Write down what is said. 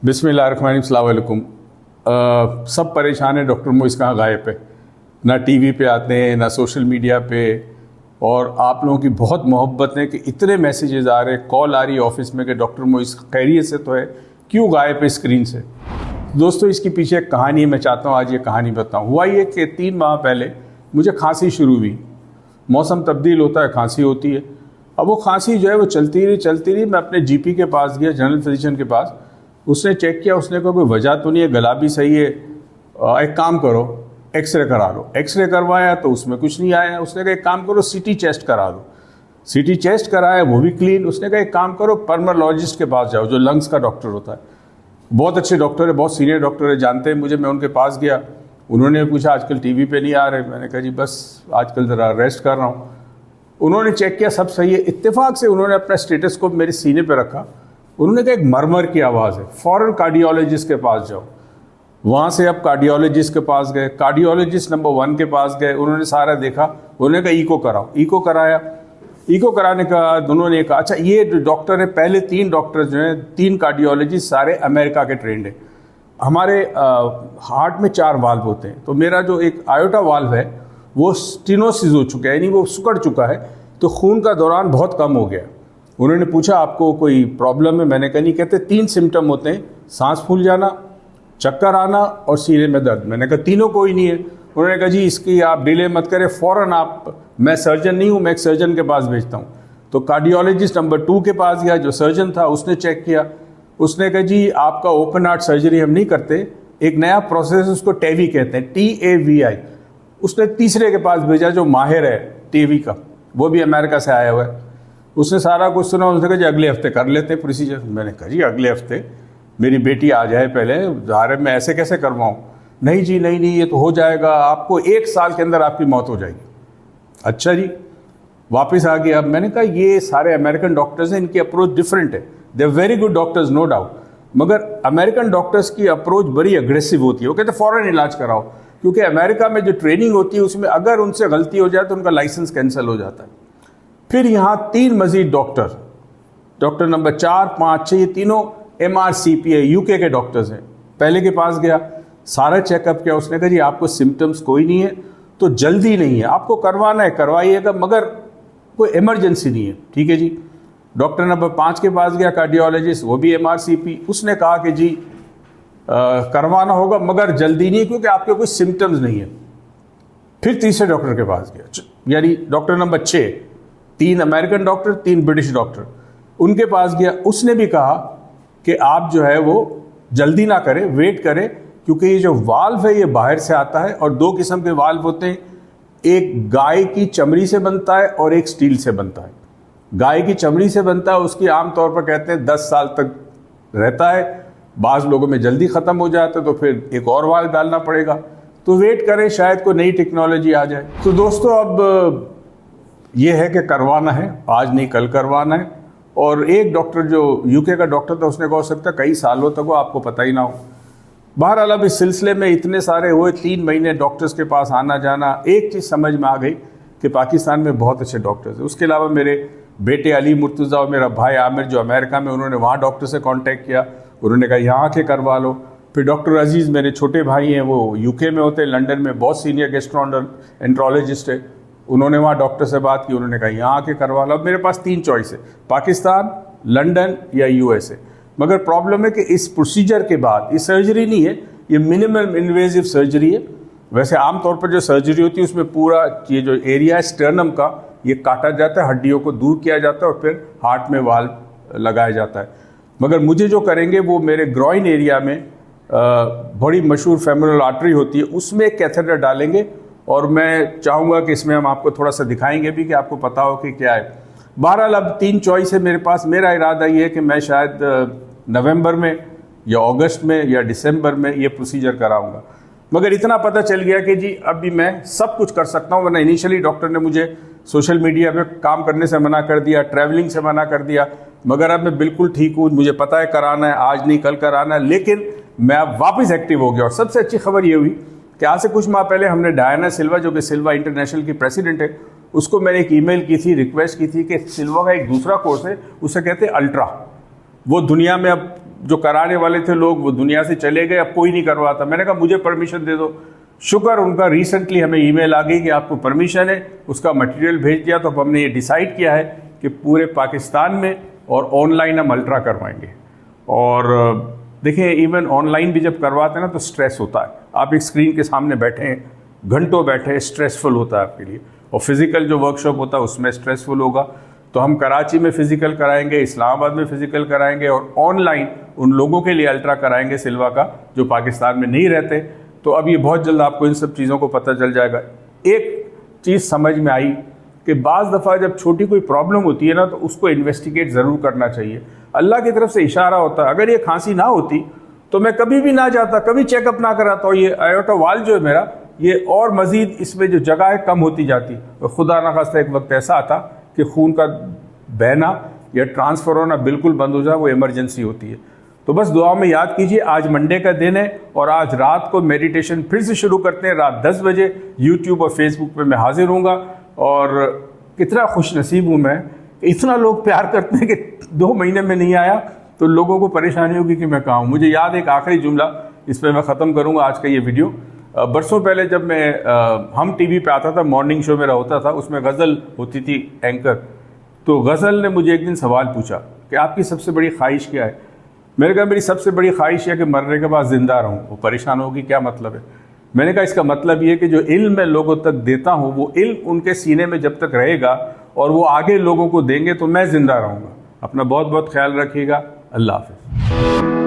बिस्मिल्लाहिर्रहमानिर्रहीम। सब परेशान है, डॉक्टर मोइस कहाँ गायब है। ना टीवी पे आते हैं, ना सोशल मीडिया पे। और आप लोगों की बहुत मोहब्बत है कि इतने मैसेजेस आ रहे, कॉल आ रही है ऑफिस में कि डॉक्टर मोइस खैरियत से तो है, क्यों गायब है स्क्रीन से। दोस्तों, इसके पीछे एक कहानी मैं चाहता हूँ आज ये कहानी बताऊँ। हुआ ये कि 3 माह पहले मुझे खांसी शुरू हुई। मौसम तब्दील होता है, खांसी होती है। अब वो खांसी जो है वो चलती रही। मैं अपने जीपी के पास गया, जनरल फिजिशियन के पास। उसने चेक किया, उसने कहा कोई वजह तो नहीं है, गला भी सही है, एक काम करो एक्सरे करा लो। एक्सरे करवाया तो उसमें कुछ नहीं आया। उसने कहा एक काम करो सीटी चेस्ट करा दो। सीटी चेस्ट कराया, वो भी क्लीन। उसने कहा एक काम करो पल्मोनोलॉजिस्ट के पास जाओ, जो लंग्स का डॉक्टर होता है। बहुत अच्छे डॉक्टर है, बहुत सीनियर डॉक्टर है, जानते हैं मुझे। मैं उनके पास गया, उन्होंने पूछा आजकल टीवी पे नहीं आ रहे। मैंने कहा जी बस आजकल ज़रा रेस्ट कर रहा हूँ। उन्होंने चेक किया, सब सही है। इत्तेफाक से उन्होंने अपना स्टेटस्कोप मेरे सीने पे रखा। उन्होंने कहा एक मरमर की आवाज़ है, फ़ौरन कार्डियोलॉजिस्ट के पास जाओ। वहाँ से अब कार्डियोलॉजिस्ट के पास गए, कार्डियोलॉजिस्ट नंबर 1 के पास गए। उन्होंने सारा देखा, उन्होंने कहा ईको कराओ। ईको कराया। ईको कराने का उन्होंने कहा अच्छा ये जो डॉक्टर है, पहले 3 डॉक्टर जो हैं, 3 कार्डियोलॉजिस्ट सारे अमेरिका के ट्रेंड हैं। हमारे हार्ट में 4 वाल्व होते हैं, तो मेरा जो एक आयोटा वाल्व है वो स्टेनोसिस हो चुका है, यानी वो सिकुड़ चुका है, तो खून का दौरान बहुत कम हो गया। उन्होंने पूछा आपको कोई प्रॉब्लम है? मैंने कहा नहीं। कहते 3 सिम्टम होते हैं, सांस फूल जाना, चक्कर आना और सीने में दर्द। मैंने कहा तीनों कोई नहीं है। उन्होंने कहा जी इसकी आप डिले मत करें, फ़ौरन आप, मैं सर्जन नहीं हूँ, मैं एक सर्जन के पास भेजता हूँ। तो कार्डियोलॉजिस्ट नंबर 2 के पास गया, जो सर्जन था। उसने चेक किया, उसने कहा जी आपका ओपन हार्ट सर्जरी हम नहीं करते, एक नया प्रोसेस है, उसको टेवी कहते हैं, TAVI। उसने तीसरे के पास भेजा जो माहिर है टीवी का, वो भी अमेरिका से आया हुआ है। उसने सारा कुछ सुना। उसने कहा जी अगले हफ्ते कर लेते हैं प्रोसीजर। मैंने कहा जी अगले हफ्ते? मेरी बेटी आ जाए पहले, ज़ाहिर मैं ऐसे कैसे करवाऊँ? नहीं जी नहीं ये तो हो जाएगा, आपको 1 साल के अंदर आपकी मौत हो जाएगी। अच्छा जी, वापस आ गया। अब मैंने कहा ये सारे अमेरिकन डॉक्टर्स हैं, इनकी अप्रोच डिफरेंट है। They are very good doctors, no doubt, मगर अमेरिकन डॉक्टर्स की अप्रोच बड़ी अग्रेसिव होती है। वो कहते फ़ौरन इलाज कराओ, क्योंकि अमेरिका में जो ट्रेनिंग होती है उसमें अगर उनसे गलती हो जाए तो उनका लाइसेंस कैंसिल हो जाता है। फिर यहाँ 3 मजीद डॉक्टर नंबर 4, 5, 6, ये तीनों MRCPA UK के डॉक्टर्स हैं। पहले के पास गया, सारा चेकअप किया। उसने कहा जी आपको सिम्टम्स कोई नहीं है, तो जल्दी नहीं है, आपको करवाना है करवाइएगा, मगर कोई इमरजेंसी नहीं है। ठीक है जी। डॉक्टर नंबर 5 के पास गया, कार्डियोलॉजिस्ट, वो भी MRCP। उसने कहा कि जी करवाना होगा मगर जल्दी नहीं, क्योंकि आपके कोई सिम्टम्स नहीं है। फिर तीसरे डॉक्टर के पास गया, यानी doctor number 6, 3 American doctor, 3 British doctor, उनके पास गया। उसने भी कहा कि आप जो है वो जल्दी ना करें, वेट करें, क्योंकि ये जो वाल्व है ये बाहर से आता है। और 2 किस्म के वाल्व होते हैं, एक गाय की चमड़ी से बनता है और एक स्टील से बनता है। गाय की चमड़ी से बनता है, उसकी आमतौर पर कहते हैं 10 साल तक रहता है। बाज़ लोगों में जल्दी ख़त्म हो जाता है, तो फिर एक और वाल्व डालना पड़ेगा। तो वेट करें, शायद कोई नई टेक्नोलॉजी आ जाए। तो दोस्तों अब ये है कि करवाना है, आज नहीं कल करवाना है। और एक डॉक्टर जो UK का डॉक्टर था, उसने कहा हो सकता है कई सालों तक वो आपको पता ही ना हो। बहरहाल अब इस सिलसिले में इतने सारे हुए, 3 महीने डॉक्टर्स के पास आना जाना। एक चीज़ समझ में आ गई कि पाकिस्तान में बहुत अच्छे डॉक्टर्स हैं। उसके अलावा मेरे बेटे अली मुर्तज़ा और मेरा भाई आमिर जो अमेरिका में, उन्होंने वहाँ डॉक्टर से कांटेक्ट किया। उन्होंने कहा यहाँ आके करवा लो। फिर डॉक्टर अजीज़ मेरे छोटे भाई हैं, वो UK में होते हैं, लंदन में बहुत सीनियर गैस्ट्रोएंटरोलॉजिस्ट है। उन्होंने वहाँ डॉक्टर से बात की, उन्होंने कहा यहाँ आके करवा लो। अब मेरे पास 3 चॉइस है, पाकिस्तान, लंदन या USA। मगर प्रॉब्लम है कि इस प्रोसीजर के बाद, ये सर्जरी नहीं है, ये मिनिमम इन्वेजिव सर्जरी है। वैसे आमतौर पर जो सर्जरी होती है उसमें पूरा ये जो एरिया है स्टर्नम का, ये काटा जाता है, हड्डियों को दूर किया जाता है और फिर हार्ट में वाल्व लगाया जाता है। मगर मुझे जो करेंगे वो मेरे ग्रॉइन एरिया में बड़ी मशहूर फेमोरल आर्टरी होती है, उसमें एक कैथेटर डालेंगे। और मैं चाहूँगा कि इसमें हम आपको थोड़ा सा दिखाएंगे भी, कि आपको पता हो कि क्या है। बहरहाल अब 3 चॉइस है मेरे पास। मेरा इरादा ये है कि मैं शायद नवंबर में या अगस्त में या दिसंबर में ये प्रोसीजर कराऊंगा। मगर इतना पता चल गया कि जी अभी मैं सब कुछ कर सकता हूँ, वरना इनिशियली डॉक्टर ने मुझे सोशल मीडिया पे काम करने से मना कर दिया, ट्रैवलिंग से मना कर दिया। मगर अब मैं बिल्कुल ठीक हूँ, मुझे पता है कराना है, आज नहीं कल कराना है। लेकिन मैं अब वापस एक्टिव हो गया। और सबसे अच्छी खबर ये हुई कि आज से कुछ माह पहले हमने डायना सिल्वा, जो कि सिल्वा इंटरनेशनल की प्रेसिडेंट है, उसको मैंने एक ईमेल की थी, रिक्वेस्ट की थी कि सिल्वा का एक दूसरा कोर्स है, उसे कहते हैं अल्ट्रा। वो दुनिया में अब जो कराने वाले थे लोग वो दुनिया से चले गए, अब कोई नहीं करवाता। मैंने कहा मुझे परमिशन दे दो। शुक्र उनका रिसेंटली हमें ईमेल आ गई कि आपको परमिशन है, उसका मटेरियल भेज दिया। तो अब हमने ये डिसाइड किया है कि पूरे पाकिस्तान में और ऑनलाइन हम अल्ट्रा करवाएंगे। और देखिए इवन ऑनलाइन भी जब करवाते हैं ना तो स्ट्रेस होता है। आप एक स्क्रीन के सामने बैठे हैं, घंटों बैठे हैं, स्ट्रेसफुल होता है आपके लिए। और फिज़िकल जो वर्कशॉप होता है उसमें स्ट्रेसफुल होगा। तो हम कराची में फ़िज़िकल कराएंगे, इस्लामाबाद में फ़िज़िकल कराएंगे और ऑनलाइन उन लोगों के लिए अल्ट्रा कराएंगे सिल्वा का जो पाकिस्तान में नहीं रहते। तो अब ये बहुत जल्द आपको इन सब चीज़ों को पता चल जाएगा। एक चीज़ समझ में आई कि बाज़ दफ़ा जब छोटी कोई प्रॉब्लम होती है ना तो उसको इन्वेस्टिगेट ज़रूर करना चाहिए। अल्लाह की तरफ से इशारा होता है। अगर ये खांसी ना होती तो मैं कभी भी ना जाता, कभी चेकअप ना कराता। और ये आयोटा वाल जो है मेरा, ये और मज़ीद इसमें जो जगह है कम होती जाती। और खुदा न खास्ता एक वक्त ऐसा आता कि खून का बहना या ट्रांसफ़र होना बिल्कुल बंद हो जाए, वो इमरजेंसी होती है। तो बस दुआ में याद कीजिए, आज मंडे का दिन है और आज रात को मेडिटेशन फिर से शुरू करते हैं। रात 10 बजे यूट्यूब और फेसबुक पे मैं हाजिर हूँगा। और कितना खुश नसीब हूँ मैं, इतना लोग प्यार करते हैं कि 2 महीने में नहीं आया तो लोगों को परेशानी होगी कि मैं कहाँ हूँ। मुझे याद है एक आखिरी जुमला, इस पर मैं ख़त्म करूँगा आज का ये वीडियो। बरसों पहले जब मैं हम टीवी पे आता था, मॉर्निंग शो मेरा होता था, उसमें गज़ल होती थी एंकर। तो गज़ल ने मुझे एक दिन सवाल पूछा कि आपकी सबसे बड़ी ख्वाहिश क्या है। मैंने कहा मेरी सबसे बड़ी ख्वाहिश है कि मरने के बाद ज़िंदा रहूँ। वो परेशान होगी, क्या मतलब है। मैंने कहा इसका मतलब ये कि जो इल्म मैं लोगों तक देता हूँ वो इल्म उनके सीने में जब तक रहेगा और वो आगे लोगों को देंगे तो मैं ज़िंदा रहूँगा। अपना बहुत बहुत ख्याल रखिएगा। अल्लाह हाफ़िज़।